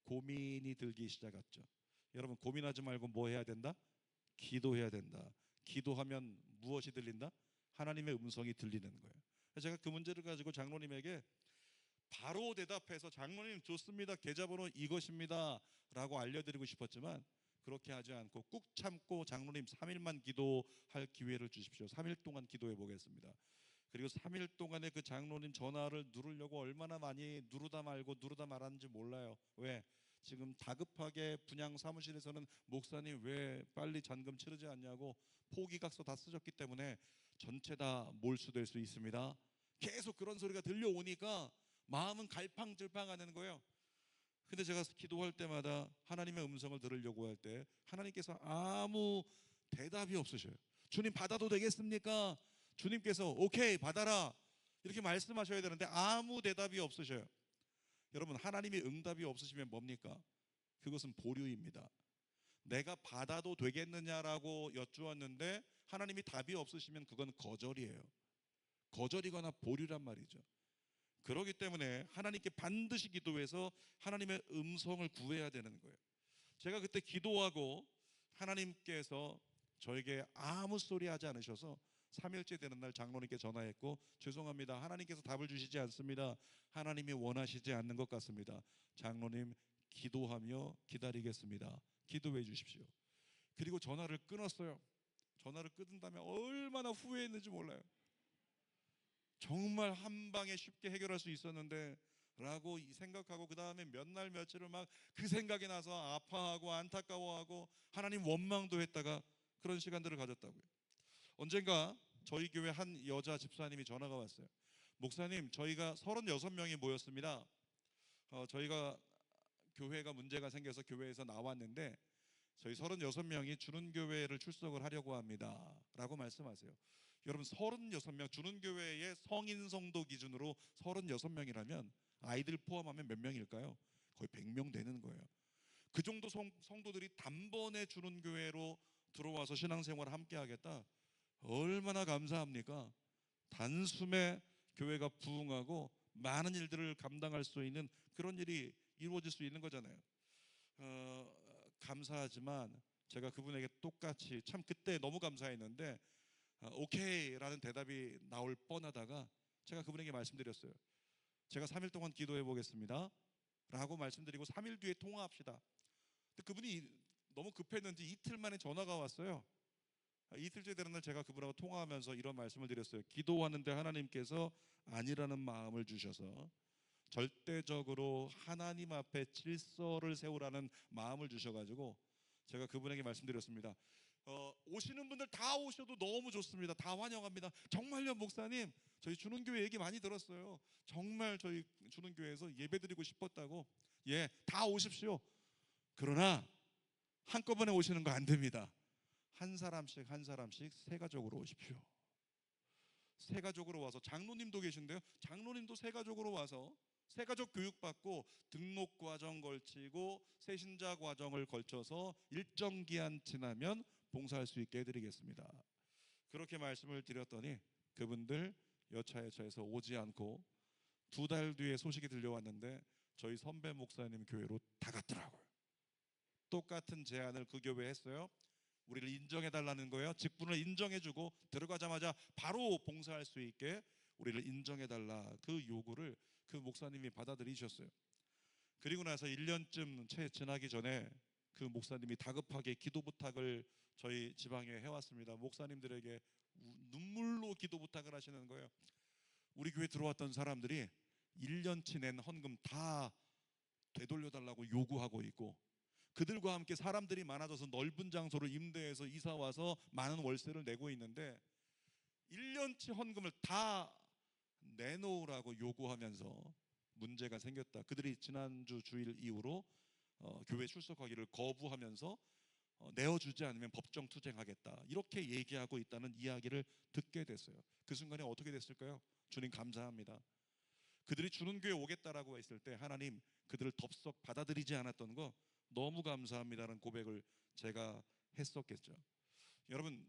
고민이 들기 시작했죠. 여러분, 고민하지 말고 뭐 해야 된다? 기도해야 된다. 기도하면 무엇이 들린다? 하나님의 음성이 들리는 거예요. 제가 그 문제를 가지고 장로님에게 바로 대답해서, 장로님 좋습니다, 계좌번호 이것입니다 라고 알려드리고 싶었지만, 그렇게 하지 않고 꾹 참고 장로님 3일만 기도할 기회를 주십시오. 3일 동안 기도해 보겠습니다. 그리고 3일 동안에 그 장로님 전화를 누르려고 얼마나 많이 누르다 말고 누르다 말았는지 몰라요. 왜? 지금 다급하게 분양 사무실에서는 목사님 왜 빨리 잔금 치르지 않냐고 포기각서 다 쓰셨기 때문에 전체 다 몰수될 수 있습니다. 계속 그런 소리가 들려오니까 마음은 갈팡질팡하는 거예요. 근데 제가 기도할 때마다 하나님의 음성을 들으려고 할 때 하나님께서 아무 대답이 없으셔요. 주님 받아도 되겠습니까? 주님께서 오케이 받아라 이렇게 말씀하셔야 되는데 아무 대답이 없으셔요. 여러분, 하나님이 응답이 없으시면 뭡니까? 그것은 보류입니다. 내가 받아도 되겠느냐라고 여쭈었는데 하나님이 답이 없으시면 그건 거절이에요. 거절이거나 보류란 말이죠. 그렇기 때문에 하나님께 반드시 기도해서 하나님의 음성을 구해야 되는 거예요. 제가 그때 기도하고 하나님께서 저에게 아무 소리 하지 않으셔서 3일째 되는 날 장로님께 전화했고, 죄송합니다, 하나님께서 답을 주시지 않습니다. 하나님이 원하시지 않는 것 같습니다. 장로님 기도하며 기다리겠습니다. 기도해 주십시오. 그리고 전화를 끊었어요. 전화를 끊은 다음에 얼마나 후회했는지 몰라요. 정말 한 방에 쉽게 해결할 수 있었는데 라고 생각하고 그 다음에 몇 날 며칠을 막 그 생각이 나서 아파하고 안타까워하고 하나님 원망도 했다가 그런 시간들을 가졌다고요. 언젠가 저희 교회 한 여자 집사님이 전화가 왔어요. 목사님, 저희가 36명이 모였습니다. 저희가 교회가 문제가 생겨서 교회에서 나왔는데 저희 36명이 주는교회를 출석을 하려고 합니다 라고 말씀하세요. 여러분, 36명, 주는교회의 성인 성도 기준으로 36명이라면 아이들 포함하면 몇 명일까요? 거의 100명 되는 거예요. 그 정도 성도들이 단번에 주는교회로 들어와서 신앙생활을 함께 하겠다. 얼마나 감사합니까? 단숨에 교회가 부흥하고 많은 일들을 감당할 수 있는 그런 일이 이루어질 수 있는 거잖아요. 감사하지만 제가 그분에게 똑같이 참 그때 너무 감사했는데 오케이라는 대답이 나올 뻔하다가 제가 그분에게 말씀드렸어요. 제가 3일 동안 기도해 보겠습니다 라고 말씀드리고 3일 뒤에 통화합시다. 근데 그분이 너무 급했는지 이틀 만에 전화가 왔어요. 이틀째 되는 날 제가 그분하고 통화하면서 이런 말씀을 드렸어요. 기도하는데 하나님께서 아니라는 마음을 주셔서 절대적으로 하나님 앞에 질서를 세우라는 마음을 주셔가지고 제가 그분에게 말씀드렸습니다. 오시는 분들 다 오셔도 너무 좋습니다. 다 환영합니다. 정말요 목사님, 저희 주는교회 얘기 많이 들었어요. 정말 저희 주는교회에서 예배드리고 싶었다고. 예, 다 오십시오. 그러나 한꺼번에 오시는 거 안 됩니다. 한 사람씩 한 사람씩 세 가족으로 오십시오. 세 가족으로 와서, 장로님도 계신데요, 장로님도 세 가족으로 와서 세 가족 교육받고 등록 과정 걸치고 세신자 과정을 걸쳐서 일정 기한 지나면 봉사할 수 있게 해드리겠습니다. 그렇게 말씀을 드렸더니 그분들 여차여차해서 오지 않고 2달 뒤에 소식이 들려왔는데 저희 선배 목사님 교회로 다 갔더라고요. 똑같은 제안을 그 교회에 했어요. 우리를 인정해달라는 거예요. 직분을 인정해주고 들어가자마자 바로 봉사할 수 있게 우리를 인정해달라, 그 요구를 그 목사님이 받아들이셨어요. 그리고 나서 1년쯤 채 지나기 전에 그 목사님이 다급하게 기도 부탁을 저희 지방에 해왔습니다. 목사님들에게 눈물로 기도 부탁을 하시는 거예요. 우리 교회 들어왔던 사람들이 1년치 낸 헌금 다 되돌려달라고 요구하고 있고, 그들과 함께 사람들이 많아져서 넓은 장소를 임대해서 이사 와서 많은 월세를 내고 있는데 1년치 헌금을 다 내놓으라고 요구하면서 문제가 생겼다. 그들이 지난주 주일 이후로 교회 출석하기를 거부하면서 내어주지 않으면 법정 투쟁하겠다, 이렇게 얘기하고 있다는 이야기를 듣게 됐어요. 그 순간에 어떻게 됐을까요? 주님 감사합니다. 그들이 주는 교회 오겠다라고 했을 때 하나님 그들을 덥석 받아들이지 않았던 거 너무 감사합니다라는 고백을 제가 했었겠죠. 여러분,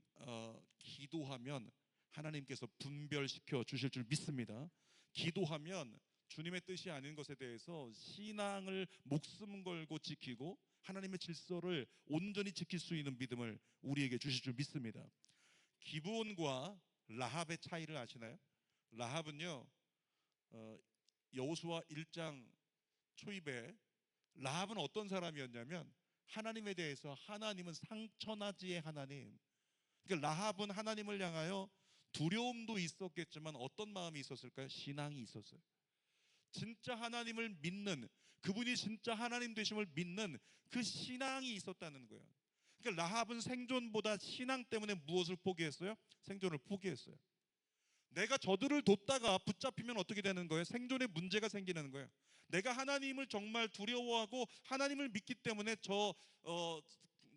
기도하면 하나님께서 분별시켜 주실 줄 믿습니다. 기도하면 주님의 뜻이 아닌 것에 대해서 신앙을 목숨 걸고 지키고 하나님의 질서를 온전히 지킬 수 있는 믿음을 우리에게 주실 줄 믿습니다. 기브온과 라합의 차이를 아시나요? 라합은요, 여호수아 1장 초입에 라합은 어떤 사람이었냐면 하나님에 대해서 하나님은 상처나지의 하나님. 그러니까 라합은 하나님을 향하여 두려움도 있었겠지만 어떤 마음이 있었을까요? 신앙이 있었어요. 진짜 하나님을 믿는, 그분이 진짜 하나님 되심을 믿는 그 신앙이 있었다는 거예요. 그러니까 라합은 생존보다 신앙 때문에 무엇을 포기했어요? 생존을 포기했어요. 내가 저들을 돕다가 붙잡히면 어떻게 되는 거예요? 생존에 문제가 생기는 거예요. 내가 하나님을 정말 두려워하고 하나님을 믿기 때문에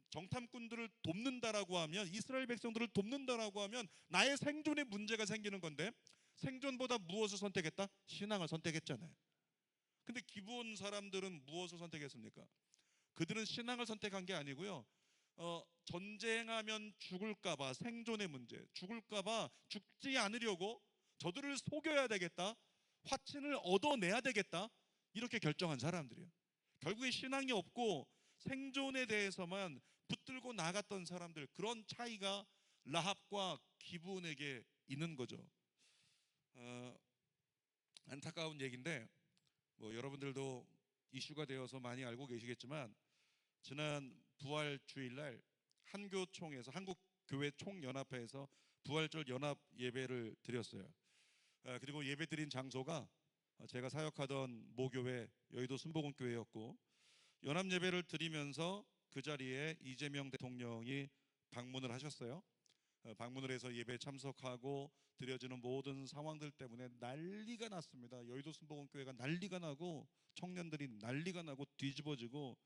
정탐꾼들을 돕는다라고 하면, 이스라엘 백성들을 돕는다라고 하면 나의 생존에 문제가 생기는 건데, 생존보다 무엇을 선택했다? 신앙을 선택했잖아요. 근데 기브온 사람들은 무엇을 선택했습니까? 그들은 신앙을 선택한 게 아니고요, 전쟁하면 죽을까봐, 생존의 문제, 죽을까봐 죽지 않으려고 저들을 속여야 되겠다, 화친을 얻어내야 되겠다, 이렇게 결정한 사람들이에요. 결국에 신앙이 없고 생존에 대해서만 붙들고 나갔던 사람들, 그런 차이가 라합과 기브온에게 있는 거죠. 안타까운 얘기인데, 여러분들도 이슈가 되어서 많이 알고 계시겠지만, 지난 부활 주일날 한교총에서, 한국교회 총연합회에서 부활절 연합 예배를 드렸어요. 그리고 예배 드린 장소가 제가 사역하던 모교회 여의도 순복음교회였고, 연합 예배를 드리면서 그 자리에 이재명 대통령이 방문을 하셨어요. 방문을 해서 예배에 참석하고 드려지는 모든 상황들 때문에 난리가 났습니다. 여의도 순복음교회가 난리가 나고 청년들이 난리가 나고 뒤집어지고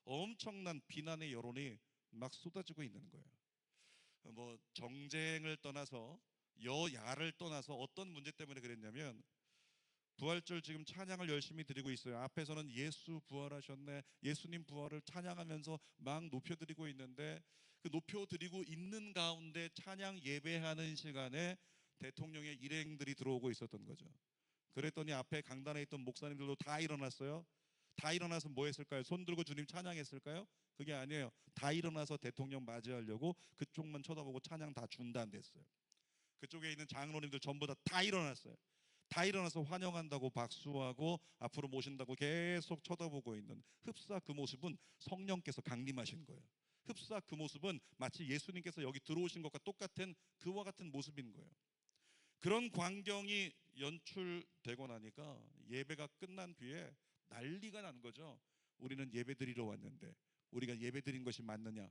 엄청난 비난의 여론이 막 쏟아지고 있는 거예요. 정쟁을 떠나서, 여야를 떠나서 어떤 문제 때문에 그랬냐면, 부활절 지금 찬양을 열심히 드리고 있어요. 앞에서는 예수 부활하셨네, 예수님 부활을 찬양하면서 막 높여드리고 있는데, 그 높여드리고 있는 가운데 찬양 예배하는 시간에 대통령의 일행들이 들어오고 있었던 거죠. 그랬더니 앞에 강단에 있던 목사님들도 다 일어났어요. 다 일어나서 뭐 했을까요? 손 들고 주님 찬양했을까요? 그게 아니에요. 다 일어나서 대통령 맞이하려고 그쪽만 쳐다보고 찬양 다 중단됐어요. 그쪽에 있는 장로님들 전부 다 일어났어요. 다 일어나서 환영한다고 박수하고 앞으로 모신다고 계속 쳐다보고 있는, 흡사 그 모습은 성령께서 강림하신 거예요. 흡사 그 모습은 마치 예수님께서 여기 들어오신 것과 똑같은, 그와 같은 모습인 거예요. 그런 광경이 연출되고 나니까 예배가 끝난 뒤에 난리가 난 거죠. 우리는 예배 드리러 왔는데 우리가 예배 드린 것이 맞느냐?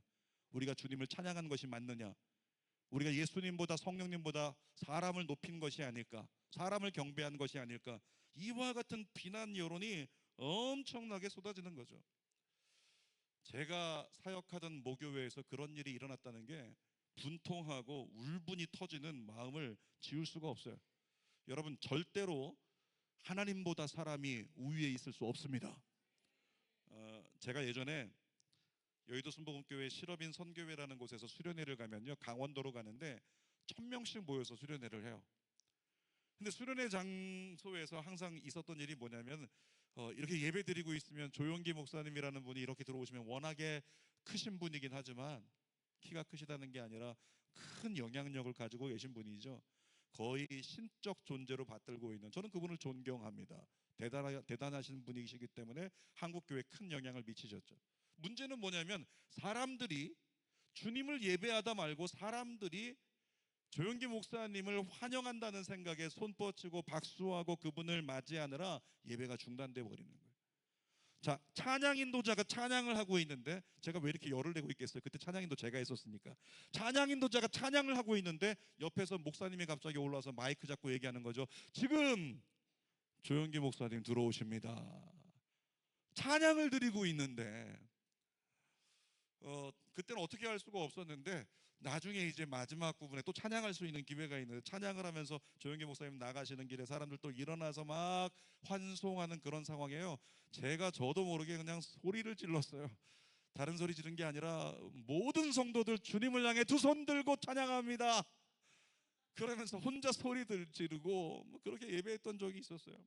우리가 주님을 찬양한 것이 맞느냐? 우리가 예수님보다 성령님보다 사람을 높인 것이 아닐까? 사람을 경배한 것이 아닐까? 이와 같은 비난 여론이 엄청나게 쏟아지는 거죠. 제가 사역하던 모교회에서 그런 일이 일어났다는 게 분통하고 울분이 터지는 마음을 지울 수가 없어요. 여러분, 절대로 하나님보다 사람이 우위에 있을 수 없습니다. 제가 예전에 여의도 순복음교회 실업인 선교회라는 곳에서 수련회를 가면요, 강원도로 가는데 1000명씩 모여서 수련회를 해요. 근데 수련회 장소에서 항상 있었던 일이 뭐냐면, 이렇게 예배 드리고 있으면 조용기 목사님이라는 분이 이렇게 들어오시면, 워낙에 크신 분이긴 하지만 키가 크시다는 게 아니라 큰 영향력을 가지고 계신 분이죠. 거의 신적 존재로 받들고 있는, 저는 그분을 존경합니다. 대단하신 분이시기 때문에 한국교회에 큰 영향을 미치셨죠. 문제는 뭐냐면, 사람들이 주님을 예배하다 말고 사람들이 조용기 목사님을 환영한다는 생각에 손 뻗치고 박수하고 그분을 맞이하느라 예배가 중단돼 버리는 거예요. 자, 찬양 인도자가 찬양을 하고 있는데, 제가 왜 이렇게 열을 내고 있겠어요? 그때 찬양 인도 제가 했었으니까. 찬양 인도자가 찬양을 하고 있는데 옆에서 목사님이 갑자기 올라와서 마이크 잡고 얘기하는 거죠. 지금 조용기 목사님 들어오십니다. 찬양을 드리고 있는데, 그때는 어떻게 할 수가 없었는데, 나중에 이제 마지막 부분에 또 찬양할 수 있는 기회가 있는데, 찬양을 하면서 조용기 목사님 나가시는 길에 사람들 또 일어나서 막 환송하는 그런 상황이에요. 저도 모르게 그냥 소리를 질렀어요. 다른 소리 지른 게 아니라, 모든 성도들 주님을 향해 두 손 들고 찬양합니다, 그러면서 혼자 소리들 지르고 그렇게 예배했던 적이 있었어요.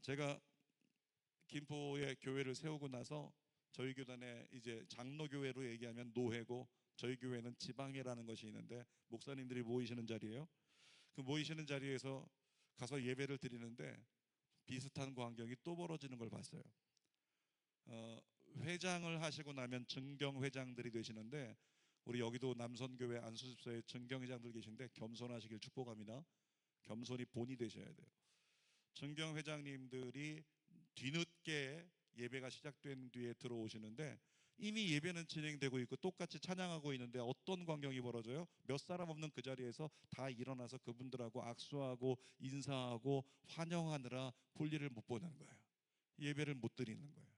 제가 김포에 교회를 세우고 나서 저희 교단에 이제 장로교회로 얘기하면 노회고, 저희 교회는 지방회라는 것이 있는데 목사님들이 모이시는 자리예요. 그 모이시는 자리에서 가서 예배를 드리는데 비슷한 광경이 또 벌어지는 걸 봤어요. 회장을 하시고 나면 증경회장들이 되시는데, 우리 여기도 남선교회 안수집사에 증경회장들 계신데 겸손하시길 축복합니다. 겸손이 본이 되셔야 돼요. 증경회장님들이 뒤늦게 예배가 시작된 뒤에 들어오시는데 이미 예배는 진행되고 있고 똑같이 찬양하고 있는데 어떤 광경이 벌어져요? 몇 사람 없는 그 자리에서 다 일어나서 그분들하고 악수하고 인사하고 환영하느라 볼일을 못 보는 거예요. 예배를 못 드리는 거예요.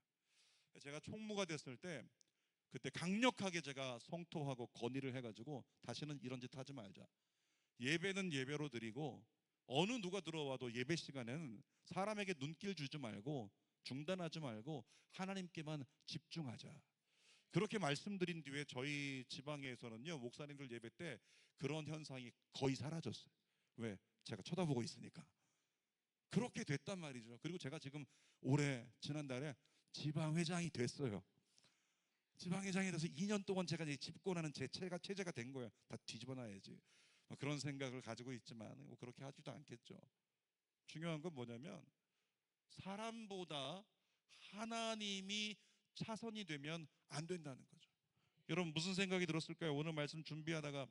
제가 총무가 됐을 때 그때 강력하게 제가 성토하고 건의를 해가지고 다시는 이런 짓 하지 말자. 예배는 예배로 드리고 어느 누가 들어와도 예배 시간에는 사람에게 눈길 주지 말고 중단하지 말고 하나님께만 집중하자. 그렇게 말씀드린 뒤에 저희 지방에서는요, 목사님들 예배 때 그런 현상이 거의 사라졌어요. 왜? 제가 쳐다보고 있으니까. 그렇게 됐단 말이죠. 그리고 제가 지금 올해 지난달에 지방회장이 됐어요. 지방회장이 돼서 2년 동안 제가 집권하는 제 체제가 된 거예요. 다 뒤집어놔야지. 그런 생각을 가지고 있지만 그렇게 하지도 않겠죠. 중요한 건 뭐냐면 사람보다 하나님이 차선이 되면 안 된다는 거죠. 여러분 무슨 생각이 들었을까요? 오늘 말씀 준비하다가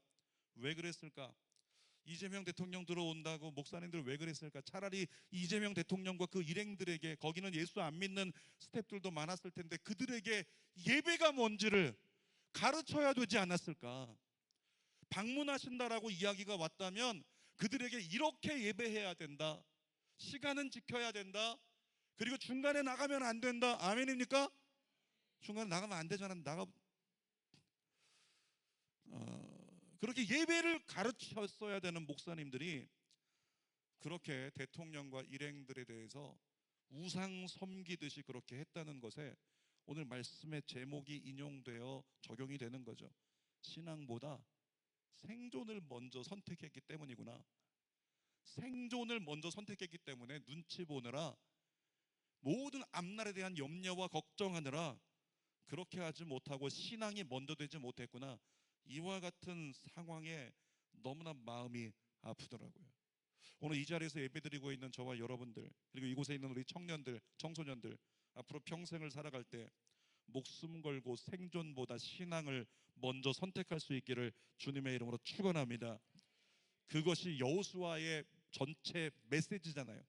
왜 그랬을까? 이재명 대통령 들어온다고 목사님들 왜 그랬을까? 차라리 이재명 대통령과 그 일행들에게, 거기는 예수 안 믿는 스태프들도 많았을 텐데 그들에게 예배가 뭔지를 가르쳐야 되지 않았을까? 방문하신다라고 이야기가 왔다면 그들에게 이렇게 예배해야 된다, 시간은 지켜야 된다, 그리고 중간에 나가면 안 된다. 아멘입니까? 중간에 나가면 안 되잖아. 그렇게 예배를 가르쳤어야 되는 목사님들이 그렇게 대통령과 일행들에 대해서 우상 섬기듯이 그렇게 했다는 것에 오늘 말씀의 제목이 인용되어 적용이 되는 거죠. 신앙보다 생존을 먼저 선택했기 때문이구나. 생존을 먼저 선택했기 때문에 눈치 보느라, 모든 앞날에 대한 염려와 걱정하느라 그렇게 하지 못하고 신앙이 먼저 되지 못했구나. 이와 같은 상황에 너무나 마음이 아프더라고요. 오늘 이 자리에서 예배드리고 있는 저와 여러분들, 그리고 이곳에 있는 우리 청년들, 청소년들, 앞으로 평생을 살아갈 때 목숨 걸고 생존보다 신앙을 먼저 선택할 수 있기를 주님의 이름으로 축원합니다. 그것이 여호수아의 전체 메시지잖아요.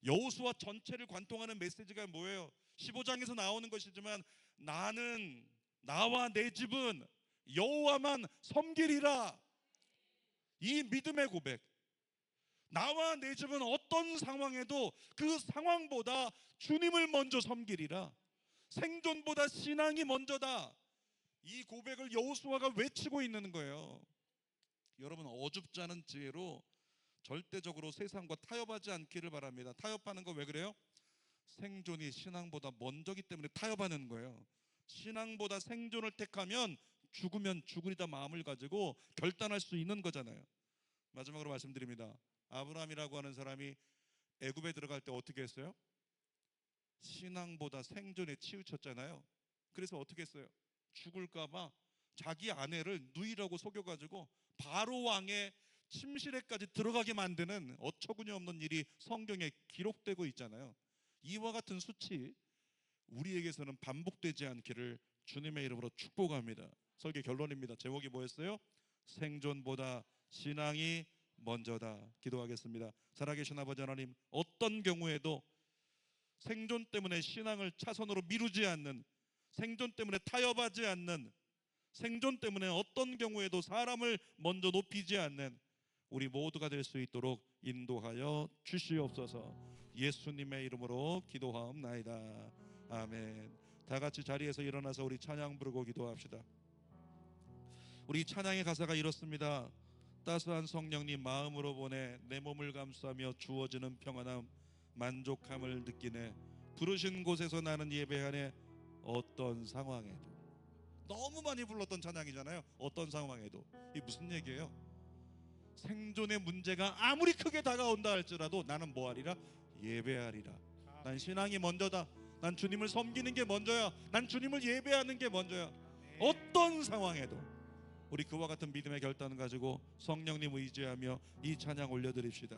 여호수아 전체를 관통하는 메시지가 뭐예요? 15장에서 나오는 것이지만 나는, 나와 내 집은 여호와만 섬기리라. 이 믿음의 고백, 나와 내 집은 어떤 상황에도 그 상황보다 주님을 먼저 섬기리라. 생존보다 신앙이 먼저다. 이 고백을 여호수아가 외치고 있는 거예요. 여러분, 어줍지 않은 지혜로 절대적으로 세상과 타협하지 않기를 바랍니다. 타협하는 거 왜 그래요? 생존이 신앙보다 먼저기 때문에 타협하는 거예요. 신앙보다 생존을 택하면 죽으면 죽으리다 마음을 가지고 결단할 수 있는 거잖아요. 마지막으로 말씀드립니다. 아브라함이라고 하는 사람이 애굽에 들어갈 때 어떻게 했어요? 신앙보다 생존에 치우쳤잖아요. 그래서 어떻게 했어요? 죽을까 봐 자기 아내를 누이라고 속여가지고 바로 왕의 침실에까지 들어가게 만드는 어처구니 없는 일이 성경에 기록되고 있잖아요. 이와 같은 수치 우리에게서는 반복되지 않기를 주님의 이름으로 축복합니다. 설교 결론입니다. 제목이 뭐였어요? 생존보다 신앙이 먼저다. 기도하겠습니다. 살아계신 아버지 하나님, 어떤 경우에도 생존 때문에 신앙을 차선으로 미루지 않는, 생존 때문에 타협하지 않는, 생존 때문에 어떤 경우에도 사람을 먼저 높이지 않는 우리 모두가 될 수 있도록 인도하여 주시옵소서. 예수님의 이름으로 기도하옵나이다. 아멘. 다 같이 자리에서 일어나서 우리 찬양 부르고 기도합시다. 우리 찬양의 가사가 이렇습니다. 따스한 성령님 마음으로 보내 내 몸을 감싸며 주어지는 평안함 만족함을 느끼네. 부르신 곳에서 나는 예배하네. 어떤 상황에도. 너무 많이 불렀던 찬양이잖아요. 어떤 상황에도. 이게 무슨 얘기예요? 생존의 문제가 아무리 크게 다가온다 할지라도 나는 뭐하리라? 예배하리라. 난 신앙이 먼저다. 난 주님을 섬기는 게 먼저야. 난 주님을 예배하는 게 먼저야. 어떤 상황에도 우리 그와 같은 믿음의 결단을 가지고 성령님 의지하며 이 찬양 올려드립시다.